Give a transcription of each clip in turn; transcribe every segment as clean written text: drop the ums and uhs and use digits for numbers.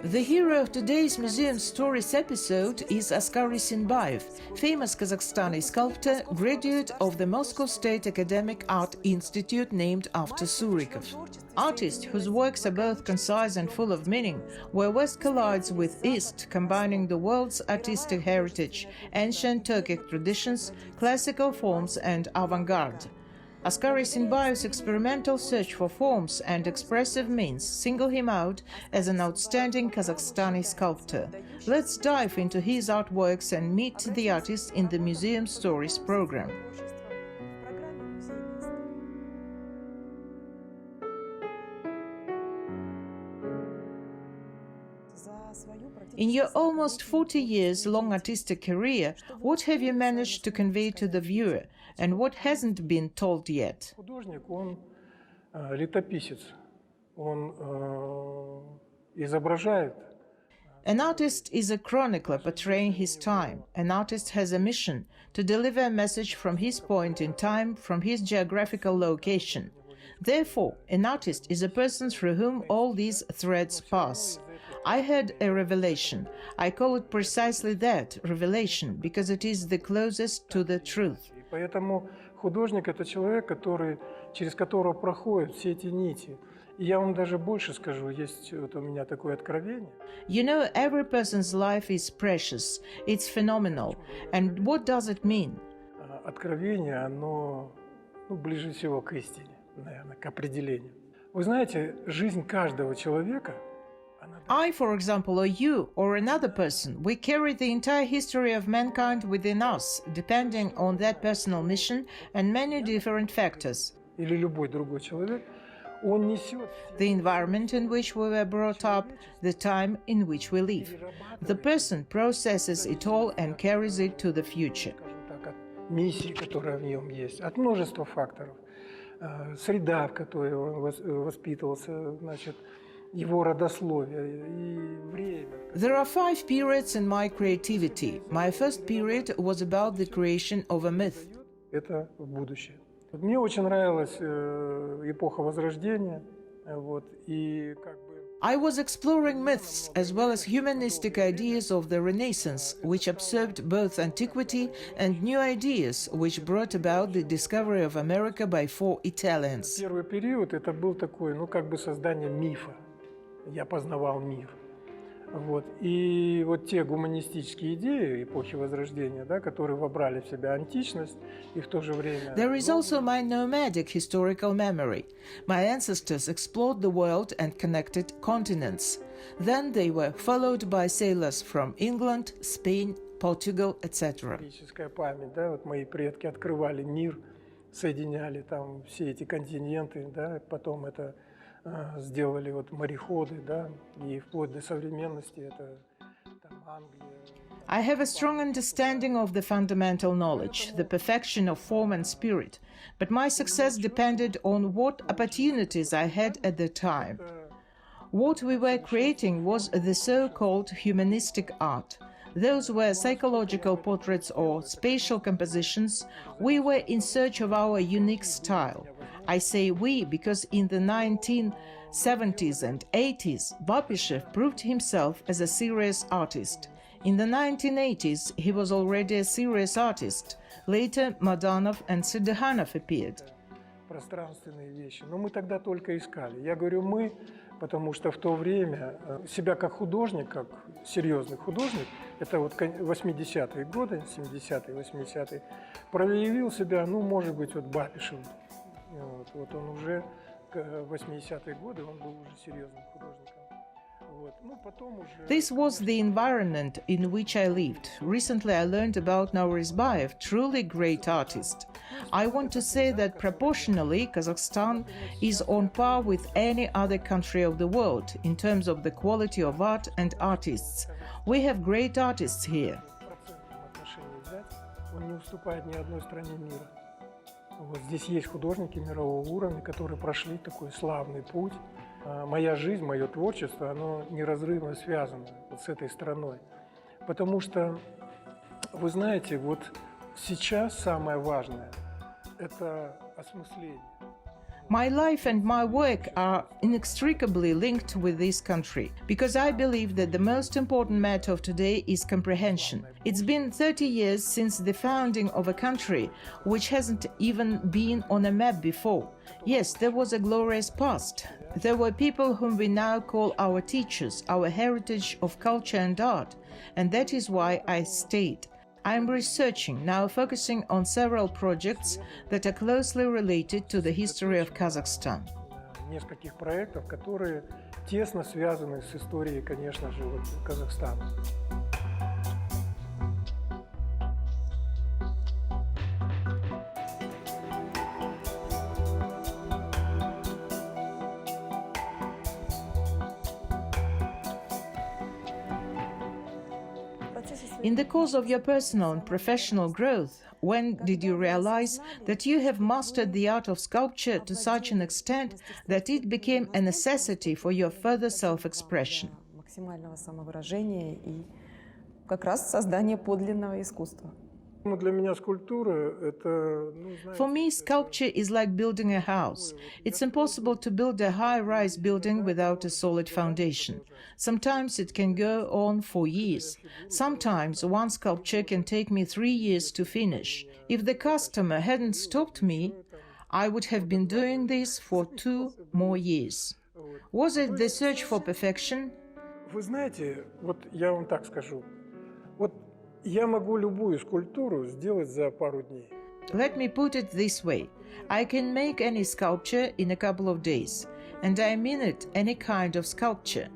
The hero of today's Museum Stories episode is Askar Esenbayev, famous Kazakhstani sculptor, graduate of the Moscow State Academic Art Institute named after Surikov. Artist whose works are both concise and full of meaning, where West collides with East, combining the world's artistic heritage, ancient Turkic traditions, classical forms and avant-garde. Askar Esenbayev's experimental search for forms and expressive means single him out as an outstanding Kazakhstani sculptor. Let's dive into his artworks and meet the artist in the Museum Stories program. In your almost 40 years long artistic career, what have you managed to convey to the viewer, and what hasn't been told yet? Художник, он летописец, он изображает. An artist is a chronicler portraying his time. An artist has a mission to deliver a message from his point in time, from his geographical location. Therefore, an artist is a person through whom all these threads pass. I had a revelation. I call it precisely that, revelation, because it is the closest to the truth. Поэтому художник – это человек, через которого проходят все эти нити. И я вам даже больше скажу, есть вот у меня такое откровение. You know, every person's life is precious. It's phenomenal. And what does it mean? Откровение, оно ближе всего к истине, наверное, к определению. Вы знаете, жизнь каждого человека – I, for example, or you, or another person, we carry the entire history of mankind within us, depending on that personal mission and many different factors. Или любой другой человек, он несет the environment in which we were brought up, the time in which we live. The person processes it all and carries it to the future. От миссии, которая в нем есть, от множества факторов, среда, в которой он воспитывался, значит, его родословие и время. There are 5 periods in my creativity. My first period was about the creation of a myth. Это в будущее. Мне очень нравилась эпоха Возрождения, вот, и как бы I was exploring myths as well as humanistic ideas of the Renaissance, which observed both antiquity and new ideas, which brought about the discovery of America by 4 Italians. Первый период это был такой, как бы создание мифа. Я познавал мир. Вот. И вот те гуманистические идеи эпохи Возрождения, да, которые вобрали в себя античность и в то же время... There is also my nomadic historical memory. My ancestors explored the world and connected continents. Then they were followed by sailors from England, Spain, Portugal, etc. Историческая память, да, вот мои предки открывали мир, соединяли там все эти континенты, да, потом это сделали вот мореходы, да, и вплоть до современности это там Англия. I have a strong understanding of the fundamental knowledge, the perfection of form and spirit, but my success depended on what opportunities I had at the time. What we were creating was the so-called humanistic art. Those were psychological portraits or spatial compositions. We were in search of our unique style. I say we because in the 1970s and 80s, Babyshev proved himself as a serious artist. In the 1980s, he was already a serious artist. Later, Madanov and Sidikhanov appeared. Пространственные вещи. Но мы тогда только искали. Я говорю «мы», потому что в то время себя как художник, как серьезный художник, это вот 80-е годы, 70-е, 80-е, проявил себя, может быть, вот Бабишев. Вот он уже к 80-е годы, он был уже серьезным художником. This was the environment in which I lived. Recently I learned about Yesenbayev, truly great artist. I want to say that proportionally Kazakhstan is on par with any other country of the world in terms of the quality of art and artists. We have great artists here. Он не уступает ни одной стране мира. Вот здесь есть художники мирового уровня, которые прошли такой славный путь. Моя жизнь, мое творчество, оно неразрывно связано вот с этой страной. Потому что, вы знаете, вот сейчас самое важное – это осмысление. My life and my work are inextricably linked with this country, because I believe that the most important matter of today is comprehension. It's been 30 years since the founding of a country which hasn't even been on a map before. Yes, there was a glorious past. There were people whom we now call our teachers, our heritage of culture and art, and that is why I stayed. I'm researching, now focusing on several projects that are closely related to the history of Kazakhstan. Нескольких проектов, которые тесно связаны с историей, конечно же, Казахстана. In the course of your personal and professional growth, when did you realize that you have mastered the art of sculpture to such an extent that it became a necessity for your further self-expression? Максимального самовыражения и как раз создание подлинного искусства. Для меня скульптура – это, For me, sculpture is like building a house. It's impossible to build a high-rise building without a solid foundation. Sometimes it can go on for years. Sometimes one sculpture can take me 3 years to finish. If the customer hadn't stopped me, I would have been doing this for 2 more years. Was it the search for perfection? Вы знаете, вот я вам так скажу, вот я могу любую скульптуру сделать за пару дней. Let me put it this way. I can make any sculpture in a couple of days. And I mean it, any kind of sculpture.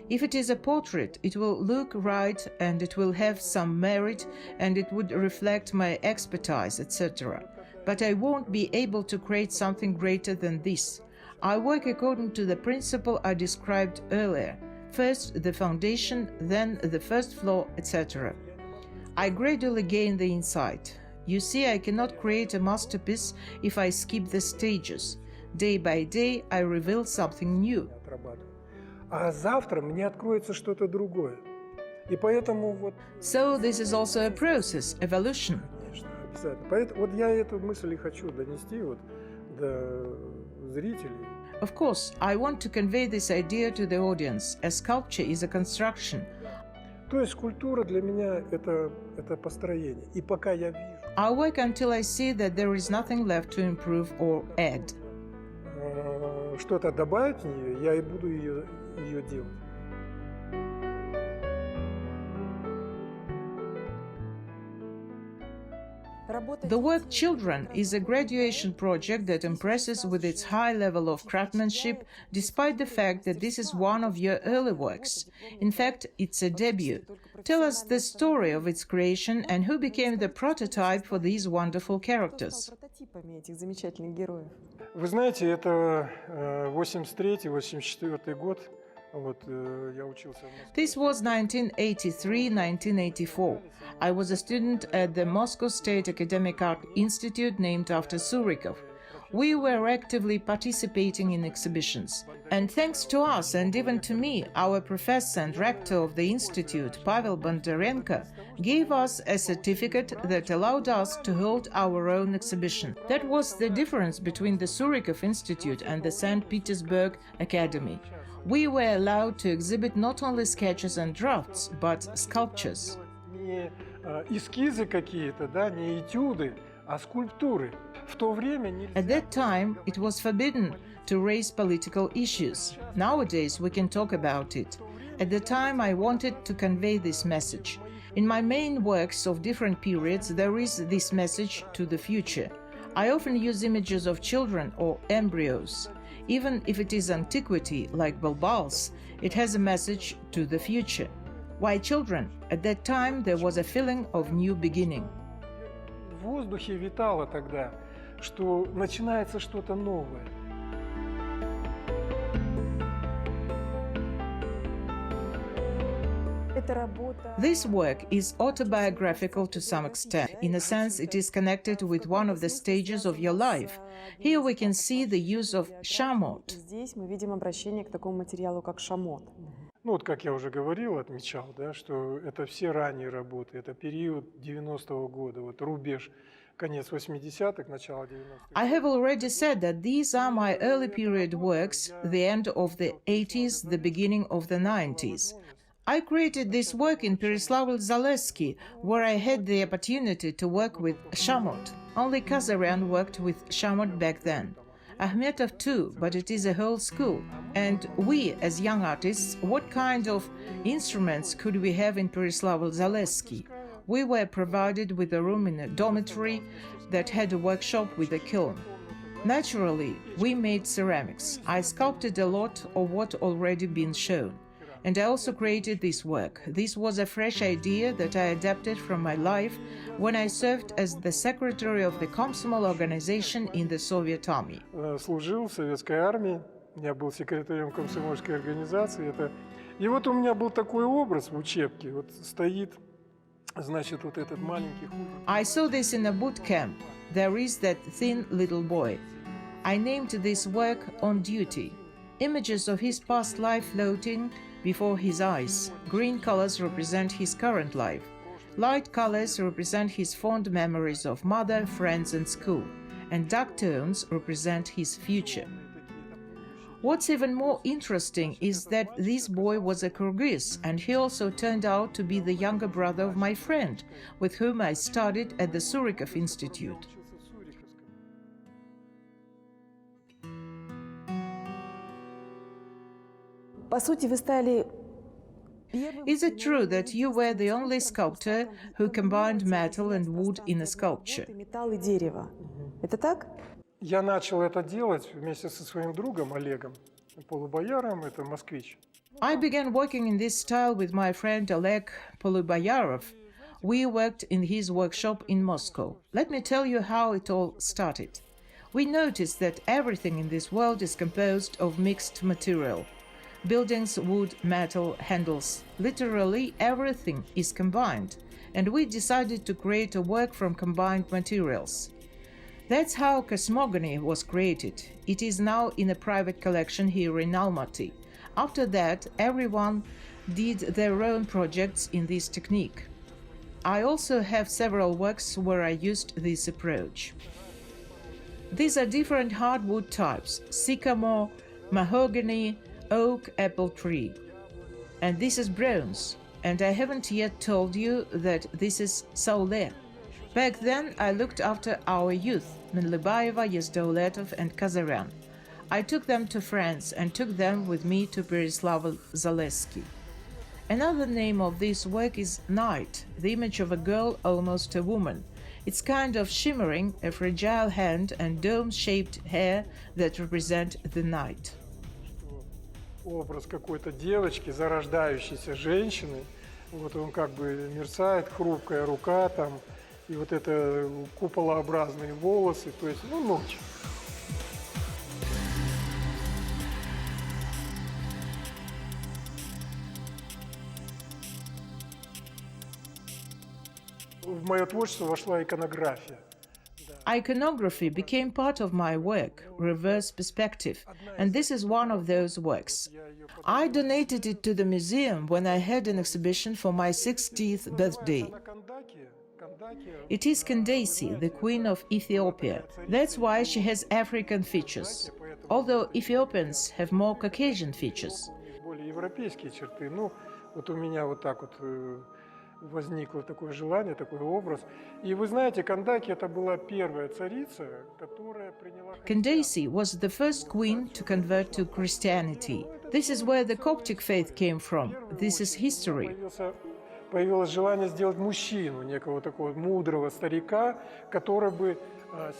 If it is a portrait, it will look right and it will have some merit and it would reflect my expertise, etc. But I won't be able to create something greater than this. I work according to the principle I described earlier. First the foundation, then the first floor, etc. I gradually gain the insight. You see, I cannot create a masterpiece if I skip the stages. Day by day I reveal something new. А завтра мне откроется что-то другое. И поэтому вот... So this is also a process, evolution. Конечно, обязательно. Поэтому вот я эту мысль и хочу донести вот до зрителей. Of course, I want to convey this idea to the audience. A sculpture is a construction. То есть скульптура для меня это построение. И пока я вижу... I work until I see that there is nothing left to improve or add. Что-то добавить в нее, я и буду ее делать. The work Children is a graduation project that impresses with its high level of craftsmanship, despite the fact that this is one of your early works. In fact, it's a debut. Tell us the story of its creation and who became the prototype for these wonderful characters. Вы знаете, это 83-84 год. This was 1983-1984. I was a student at the Moscow State Academic Art Institute named after Surikov. We were actively participating in exhibitions. And thanks to us and even to me, our professor and rector of the institute, Pavel Bondarenko, gave us a certificate that allowed us to hold our own exhibition. That was the difference between the Surikov Institute and the St. Petersburg Academy. We were allowed to exhibit not only sketches and drafts, but sculptures. Не эскизы какие-то, да, не этюды, а скульптуры. В то время нельзя... At that time, it was forbidden to raise political issues. Nowadays, we can talk about it. At the time, I wanted to convey this message. In my main works of different periods, there is this message to the future. I often use images of children or embryos. Even if it is antiquity, like bulbals, it has a message to the future. Why children? At that time, there was a feeling of new beginning. В воздухе витало тогда, что начинается что-то новое. This work is autobiographical to some extent. In a sense, it is connected with one of the stages of your life. Here we can see the use of шамот. Здесь мы видим обращение к такому материалу, как шамот. Ну вот, как я уже говорил, отмечал, да, что это все ранние работы, это период 90-го года, вот рубеж, конец 80-х, начало 90-х. I have already said that these are my early period works, the end of the 80s, the beginning of the 90s. I created this work in Переславль-Залесский, where I had the opportunity to work with shamot. Only Kazarian worked with shamot back then. Ahmetov too, but it is a whole school. And we, as young artists, what kind of instruments could we have in Переславль-Залесский? We were provided with a room in a dormitory that had a workshop with a kiln. Naturally, we made ceramics. I sculpted a lot of what already been shown. And I also created this work. This was a fresh idea that I adapted from my life when I served as the secretary of the Komsomol organization in the Soviet Army. Служил в советской армии, я был секретарем комсомольской организации. И вот у меня был такой образ в учебке. Вот стоит, значит, вот этот маленький художник. I saw this in a boot camp. There is that thin little boy. I named this work On Duty. Images of his past life floating before his eyes. Green colors represent his current life. Light colors represent his fond memories of mother, friends, and school. And dark tones represent his future. What's even more interesting is that this boy was a Kyrgyz, and he also turned out to be the younger brother of my friend, with whom I studied at the Surikov Institute. По сути, вы стали Is it true that you were the only sculptor who combined metal and wood in a sculpture? металл и дерево. Это так? Я начал это делать вместе со своим другом Олегом Полубояром, это москвич. I began working in this style with my friend Oleg Polubayarov. We worked in his workshop in Moscow. Let me tell you how it all started. We noticed that everything in this world is composed of mixed material. Buildings, wood, metal, handles, literally everything is combined, and we decided to create a work from combined materials. That's how cosmogony was created. It is now in a private collection here in Almaty. After that, everyone did their own projects in this technique. I also have several works where I used this approach. These are different hardwood types: sycamore, mahogany, oak, apple tree. And this is bronze. And I haven't yet told you that this is Saule. Back then, I looked after our youth, Menlebayeva, Yezdauletov, and Kazarian. I took them to France and took them with me to Переславль-Залесский. Another name of this work is Night, the image of a girl, almost a woman. It's kind of shimmering, a fragile hand and dome-shaped hair that represent the night. Образ какой-то девочки, зарождающейся женщины, вот он как бы мерцает, хрупкая рука там, и вот это куполообразные волосы, то есть, ну, ночь. В мое творчество вошла иконография. Iconography became part of my work, Reverse Perspective, and this is one of those works. I donated it to the museum when I had an exhibition for my 60th birthday. It is Candace, the Queen of Ethiopia. That's why she has African features, although Ethiopians have more Caucasian features. Более европейские черты. Ну, вот у меня вот так вот возникло такое желание, такой образ. И вы знаете, Кандаки это была первая царица, которая приняла... Candace was the first queen to convert to Christianity. This is where the Coptic faith came from. This is history. Появилось желание сделать мужчину, некого такого мудрого старика, который бы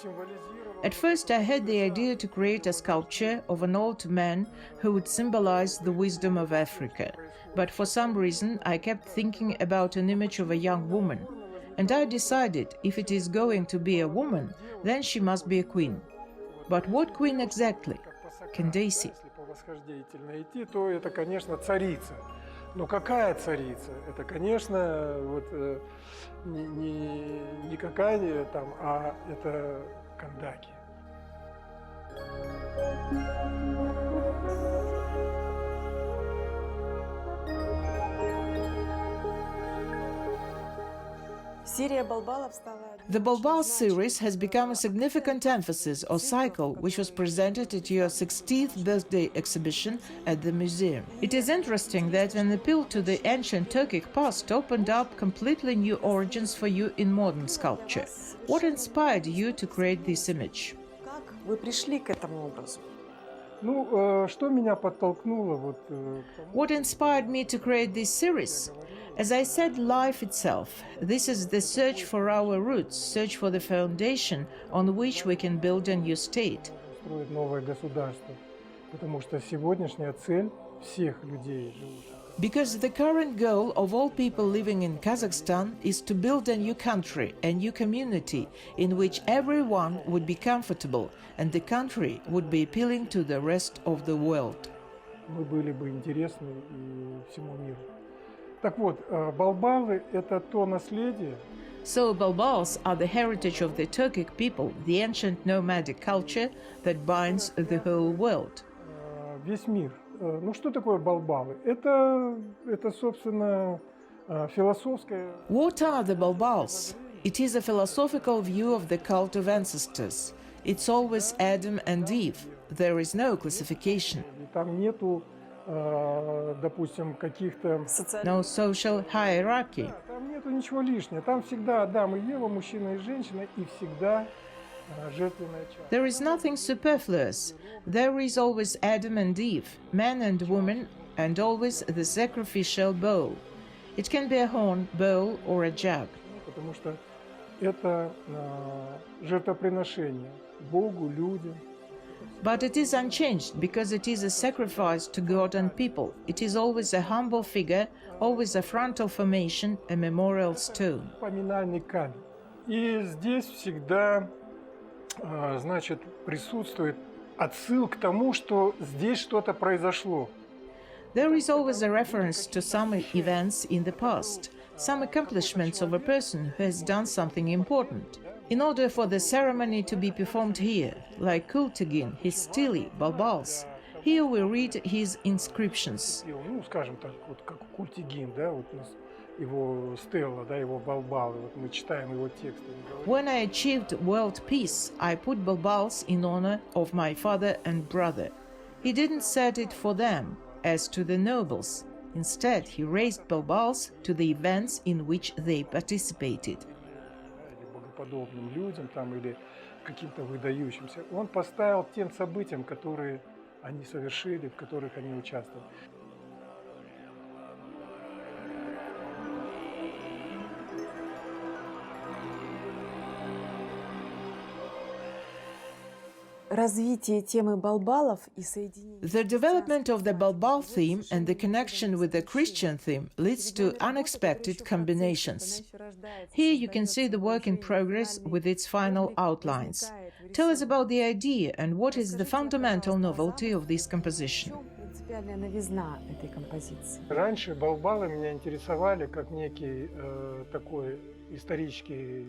символизировал... At first, I had the idea to create a sculpture of an old man who would symbolize the wisdom of Africa. But for some reason, I kept thinking about an image of a young woman. And I decided, if it is going to be a woman, then she must be a queen. But what queen exactly? Candace. Если по восхождению идти, то это, конечно, царица. Но какая царица? Это, конечно, вот не какая там, а это Кандаки. The Balbal series has become a significant emphasis or cycle which was presented at your 60th birthday exhibition at the museum. It is interesting that an appeal to the ancient Turkic past opened up completely new origins for you in modern sculpture. What inspired you to create this image? Вы пришли к этому образу? Ну, что меня подтолкнуло вот... What inspired me to create this series? As I said, life itself. This is the search for our roots, search for the foundation on which we can build a new state. Строить новое государство, потому что сегодняшняя цель всех людей живут. Because the current goal of all people living in Kazakhstan is to build a new country, a new community, in which everyone would be comfortable and the country would be appealing to the rest of the world. Мы были бы интересны и всему миру. Так вот, балбалы – это то наследие. So Balbals are the heritage of the Turkic people, the ancient nomadic culture that binds the whole world. Весь мир. Ну что такое балбалы? Это собственно, философское. What are the Balbals? It is a philosophical view of the cult of ancestors. It's always Adam and Eve. There is no classification. Там нету, допустим, каких-то... No social hierarchy. Там нету ничего лишнего. Там всегда Адам и Ева, мужчина и женщина, и всегда жертвенная часть. There is nothing superfluous. There is always Adam and Eve, man and woman, and always the sacrificial bowl. It can be a horn, bowl, or a jug. Потому что это жертвоприношение Богу, людям. But it is unchanged because it is a sacrifice to God and people. It is always a humble figure, always a frontal formation, a memorial stone. Поминальный камень. И здесь всегда, значит, присутствует отсыл к тому, что здесь что-то произошло. There is always a reference to some events in the past, some accomplishments of a person who has done something important. In order for the ceremony to be performed here, like Kultagin, his stele, Balbals, here we read his inscriptions. Ну, скажем так, вот как Культигин, да, вот у нас его стела, да, его балбалы, вот мы читаем его тексты. When I achieved world peace, I put Balbals in honor of my father and brother. He didn't set it for them, as to the nobles. Instead, he raised Balbals to the events in which they participated. Подобным людям там, или каким-то выдающимся. Он поставил тем событиям, которые они совершили, в которых они участвовали. Развитие темы балбалов и соединение... The development of the Balbal theme and the connection with the Christian theme leads to unexpected combinations. Here you can see the work in progress with its final outlines. Tell us about the idea and what is the fundamental novelty of this composition. Принципиальная новизна этой композиции. Раньше балбалы меня интересовали как некий такой исторический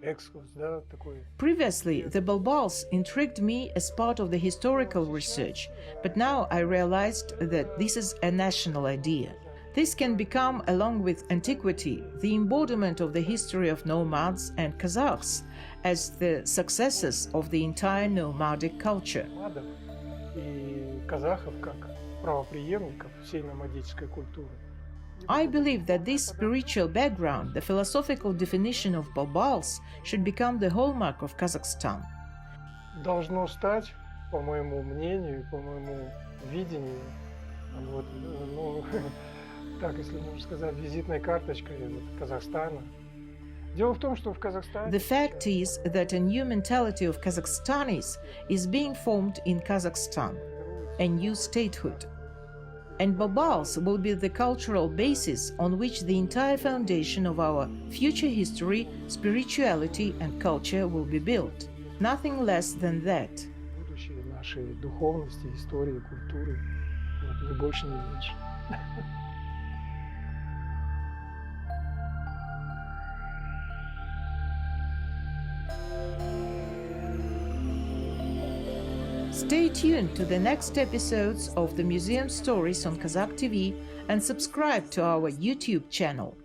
экскурс, да, такой. Previously, the Balbals intrigued me as part of the historical research, but now I realized that this is a national idea. This can become, along with antiquity, the embodiment of the history of nomads and Kazakhs as the successors of the entire nomadic culture. И казахов как правопреемников всей номадической культуры. I believe that this spiritual background, the philosophical definition of Balbals, should become the hallmark of Kazakhstan. Должно стать, по моему мнению, по моему видению, вот, ну, так, если можно сказать, визитной карточкой Казахстана. Дело в том, что в Казахстане... The fact is that a new mentality of Kazakhstanis is being formed in Kazakhstan, a new statehood. And Balbals will be the cultural basis on which the entire foundation of our future history, spirituality and culture will be built. Nothing less than that. Будущее нашей духовности, истории, культуры. Вот, ни больше, ни меньше. Stay tuned to the next episodes of the Museum Stories on Qazaq TV and subscribe to our YouTube channel.